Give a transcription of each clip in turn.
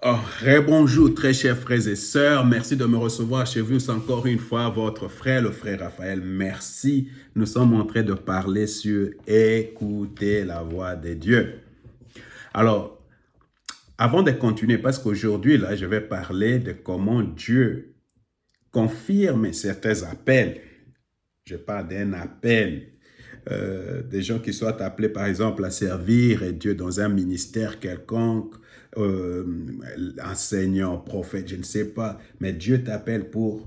Oh, bonjour, très chers frères et sœurs. Merci de me recevoir chez vous encore une fois, votre frère, le frère Raphaël. Merci. Nous sommes en train de parler sur écouter la voix de Dieu. Alors, avant de continuer, parce qu'aujourd'hui, là, je vais parler de comment Dieu confirme certains appels. Je parle d'un appel. Des gens qui soient appelés, par exemple, à servir Dieu dans un ministère quelconque, euh, enseignant, prophète, je ne sais pas, mais Dieu t'appelle pour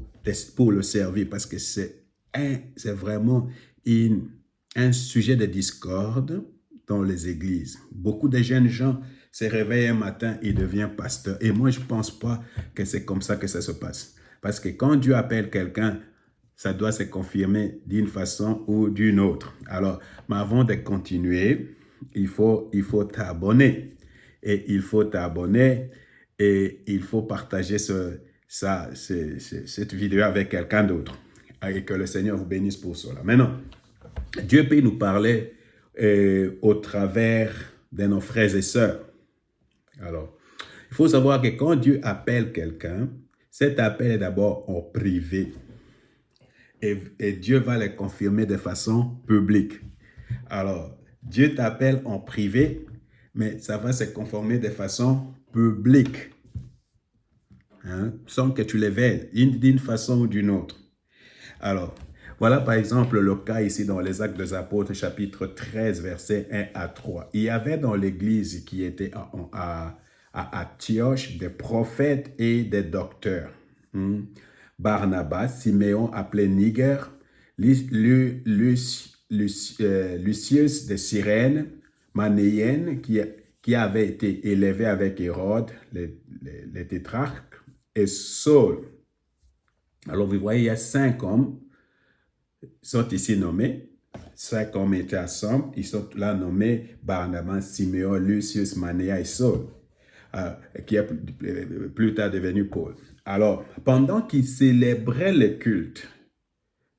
le servir parce que c'est vraiment une, un sujet de discorde dans les églises. Beaucoup de jeunes gens se réveillent un matin et deviennent pasteurs. Et moi, je ne pense pas que c'est comme ça que ça se passe. Parce que quand Dieu appelle quelqu'un, ça doit se confirmer d'une façon ou d'une autre. Alors, mais avant de continuer, il faut t'abonner. Et il faut t'abonner et il faut partager cette vidéo avec quelqu'un d'autre. Et que le Seigneur vous bénisse pour cela. Maintenant, Dieu peut nous parler au travers de nos frères et sœurs. Alors, il faut savoir que quand Dieu appelle quelqu'un, cet appel est d'abord en privé. Et Dieu va les confirmer de façon publique. Alors, Dieu t'appelle en privé, mais ça va se conformer de façon publique, hein, sans que tu les veuilles, d'une façon ou d'une autre. Alors, voilà par exemple le cas ici dans les Actes des Apôtres, chapitre 13, versets 1 à 3. Il y avait dans l'église qui était à Antioche des prophètes et des docteurs. Barnabas, Siméon appelé Niger, Lucius de Cyrène, Manéenne, qui avait été élevé avec Hérode, les tétrarques, et Saul. Alors vous voyez, il y a 5 hommes sont ici nommés. 5 hommes étaient ensemble. Ils sont là nommés Barnabas, Siméon, Lucius, Manéa et Saul, qui est plus tard devenu Paul. Alors, pendant qu'ils célébraient le culte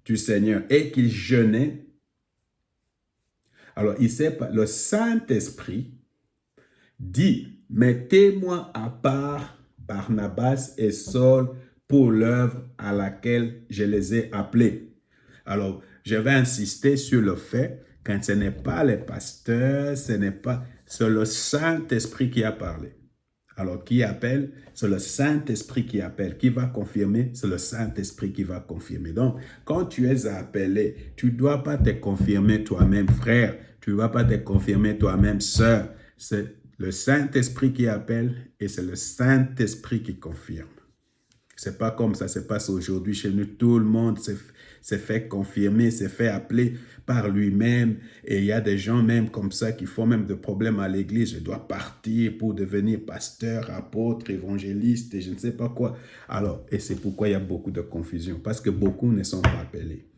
du Seigneur et qu'ils jeûnaient, alors le Saint-Esprit dit, mettez-moi à part Barnabas et Saul pour l'œuvre à laquelle je les ai appelés. Alors, je vais insister sur le fait que ce n'est pas les pasteurs, c'est le Saint-Esprit qui a parlé. Alors, qui appelle? C'est le Saint-Esprit qui appelle. Qui va confirmer? C'est le Saint-Esprit qui va confirmer. Donc, quand tu es appelé, tu ne dois pas te confirmer toi-même, frère. Tu ne dois pas te confirmer toi-même, sœur. C'est le Saint-Esprit qui appelle et c'est le Saint-Esprit qui confirme. C'est pas comme ça se passe aujourd'hui chez nous. Tout le monde s'est fait confirmer, s'est fait appeler par lui-même. Et il y a des gens même comme ça qui font même des problèmes à l'église. Je dois partir pour devenir pasteur, apôtre, évangéliste et je ne sais pas quoi. Alors, et c'est pourquoi il y a beaucoup de confusion. Parce que beaucoup ne sont pas appelés.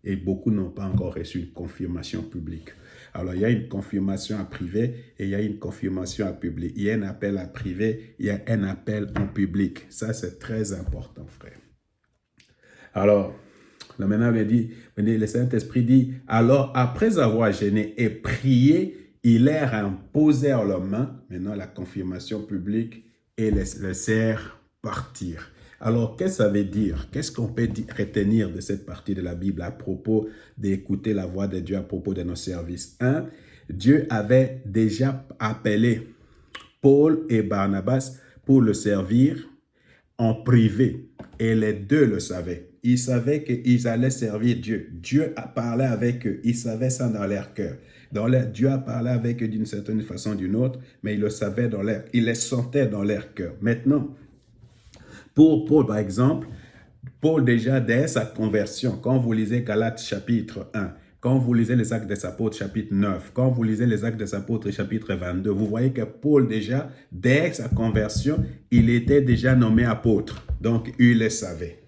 Et beaucoup n'ont pas encore reçu une confirmation publique. Alors, il y a une confirmation à privé et il y a une confirmation à public. Il y a un appel à privé, il y a un appel en public. Ça, c'est très important, frère. Alors, là maintenant, le Saint-Esprit dit, alors, après avoir gêné et prié, il leur imposèrent leurs mains, maintenant la confirmation publique, et les laissèrent partir. Alors, qu'est-ce que ça veut dire? Qu'est-ce qu'on peut retenir de cette partie de la Bible à propos d'écouter la voix de Dieu à propos de nos services? Un, Dieu avait déjà appelé Paul et Barnabas pour le servir en privé. Et les deux le savaient. Ils savaient qu'ils allaient servir Dieu. Dieu a parlé avec eux. Ils savaient ça dans leur cœur. Dieu a parlé avec eux d'une certaine façon ou d'une autre, mais ils le savaient dans leur, ils les sentaient dans leur cœur. Maintenant, pour Paul, par exemple, Paul déjà, dès sa conversion, quand vous lisez Galates chapitre 1, quand vous lisez les Actes des Apôtres chapitre 9, quand vous lisez les Actes des Apôtres chapitre 22, vous voyez que Paul déjà, dès sa conversion, il était déjà nommé apôtre. Donc, il le savait.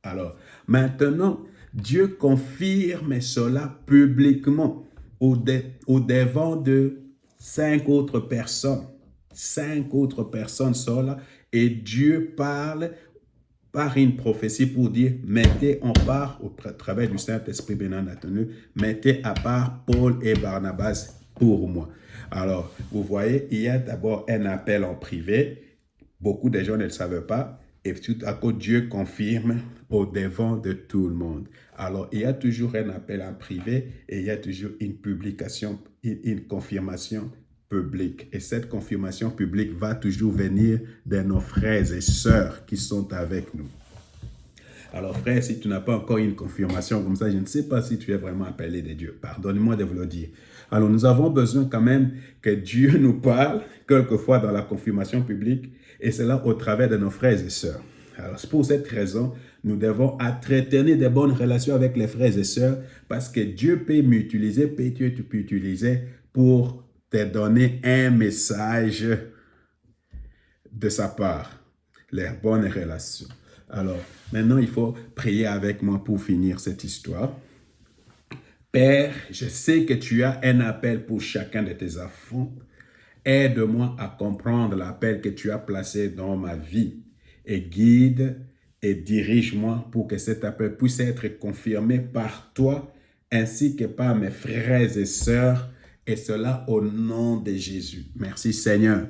Alors, maintenant, Dieu confirme cela publiquement au devant de 5 autres personnes. 5 autres personnes sont là et Dieu parle par une prophétie pour dire, mettez en part, au travers du Saint-Esprit bien entendu, mettez à part Paul et Barnabas pour moi. Alors, vous voyez, il y a d'abord un appel en privé, Beaucoup de gens ne le savaient pas. Et tout à coup, Dieu confirme au devant de tout le monde. Alors, il y a toujours un appel en privé et il y a toujours une publication, une confirmation publique. Et cette confirmation publique va toujours venir de nos frères et sœurs qui sont avec nous. Alors, frère, si tu n'as pas encore une confirmation comme ça, je ne sais pas si tu es vraiment appelé de Dieu. Pardonnez-moi de vous le dire. Alors, nous avons besoin quand même que Dieu nous parle, quelquefois dans la confirmation publique, et cela au travers de nos frères et sœurs. Alors, c'est pour cette raison, nous devons entretenir de bonnes relations avec les frères et sœurs, parce que Dieu peut m'utiliser, Dieu peut utiliser pour te donner un message de sa part, les bonnes relations. Alors, maintenant, il faut prier avec moi pour finir cette histoire. Père, je sais que tu as un appel pour chacun de tes enfants. Aide-moi à comprendre l'appel que tu as placé dans ma vie et guide et dirige-moi pour que cet appel puisse être confirmé par toi ainsi que par mes frères et sœurs, et cela au nom de Jésus. Merci Seigneur.